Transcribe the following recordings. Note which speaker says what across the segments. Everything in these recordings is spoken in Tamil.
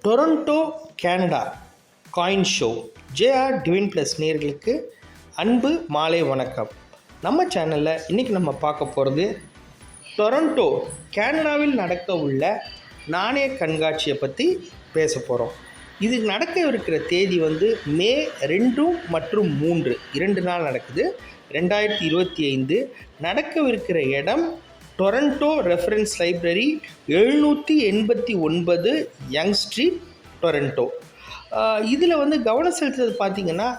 Speaker 1: டொரண்டோ கனடா காயின் ஷோ ஜேஆர் டிவின் ப்ளஸ் நேயர்களுக்கு அன்பு மாலை வணக்கம். நம்ம சேனலில் இன்றைக்கி நம்ம பார்க்க போகிறது டொரண்டோ கனடாவில் நடக்க உள்ள நாணய கண்காட்சியை பற்றி பேச போகிறோம். இது நடக்க இருக்கிற தேதி மே 2 மற்றும் 3 2 நாள் நடக்குது. 2025 நடக்கவிருக்கிற இடம் Toronto reference library 789 young street Toronto. இதில் கவனம் செலுத்துறது பார்த்திங்கன்னா,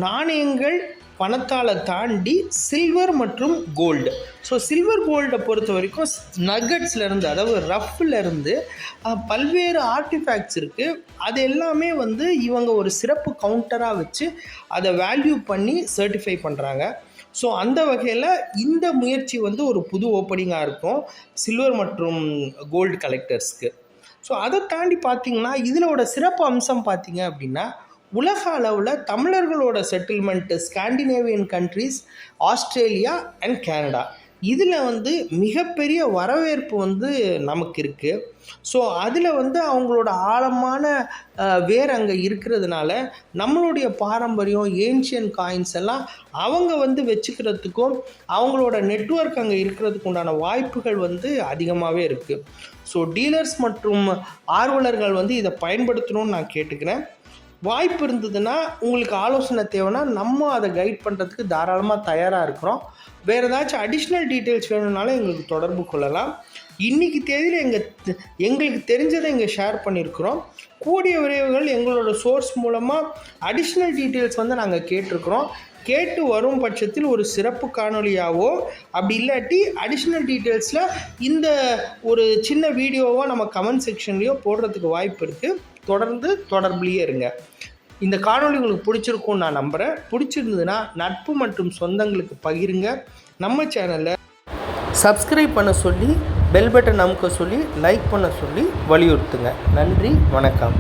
Speaker 1: நாணயங்கள் பணத்தால் தாண்டி சில்வர் மற்றும் கோல்டு. ஸோ சில்வர் கோல்டை பொறுத்த வரைக்கும் நகட்ஸ்லேருந்து, அதாவது ரஃப்லேருந்து பல்வேறு ஆர்டிஃபேக்ட்ஸ் இருக்குது. அது எல்லாமே இவங்க ஒரு சிறப்பு கவுண்டராக வச்சு அதை வேல்யூ பண்ணி சர்டிஃபை பண்ணுறாங்க. ஸோ அந்த வகையில் இந்த முயற்சி ஒரு புது ஓப்பனிங்காக இருக்கும் சில்வர் மற்றும் கோல்டு கலெக்டர்ஸ்க்கு. ஸோ அதை தாண்டி பார்த்திங்கன்னா, இதிலோட சிறப்பு அம்சம் பார்த்திங்க அப்படின்னா, உலக அளவில் தமிழர்களோட settlement Scandinavian countries, Australia and Canada, இதில் மிகப்பெரிய வரவேற்பு நமக்கு இருக்குது. ஸோ அதில் அவங்களோட ஆழமான வேர் அங்கே இருக்கிறதுனால நம்மளுடைய பாரம்பரியம், ஏன்ஷியன் காயின்ஸ் எல்லாம் அவங்க வச்சுக்கிறதுக்கும் அவங்களோட நெட்வொர்க் அங்கே இருக்கிறதுக்கு உண்டான வாய்ப்புகள் அதிகமாகவே இருக்குது. ஸோ டீலர்ஸ் மற்றும் ஆர்வலர்கள் இதை பயன்படுத்தணும்னு நான் கேட்டுக்கிறேன். வாய்ப்பு இருந்ததுன்னா, உங்களுக்கு ஆலோசனை தேவைன்னா நம்ம அதை கைட் பண்ணுறதுக்கு தாராளமாக தயாராக இருக்கிறோம். வேறு ஏதாச்சும் அடிஷ்னல் டீட்டெயில்ஸ் வேணும்னாலும் எங்களுக்கு தொடர்பு கொள்ளலாம். இன்றைக்கி தேதியில் எங்களுக்கு தெரிஞ்சதை இங்கே ஷேர் பண்ணியிருக்கிறோம். கூடிய விரைவுகள் எங்களோட சோர்ஸ் மூலமாக அடிஷ்னல் டீட்டெயில்ஸ் நாங்கள் கேட்டிருக்கிறோம். கேட்டு வரும் பட்சத்தில் ஒரு சிறப்பு காணொலியாவோ, அப்படி இல்லாட்டி அடிஷ்னல் டீட்டெயில்ஸில் இந்த ஒரு சின்ன வீடியோவோ நம்ம கமெண்ட் செக்ஷன்லேயோ போடுறதுக்கு வாய்ப்பு இருக்குது. தொடர்ந்து தொடர்புலேயே இருங்க. இந்த காணொலி உங்களுக்கு பிடிச்சிருக்கும்னு நான் நம்புகிறேன். பிடிச்சிருந்ததுன்னா நட்பு மற்றும் சொந்தங்களுக்கு பகிருங்க. நம்ம சேனலை சப்ஸ்கிரைப் பண்ண சொல்லி, பெல் பட்டன் அமுக்க சொல்லி, லைக் பண்ண சொல்லி வலியுறுத்துங்க. நன்றி, வணக்கம்.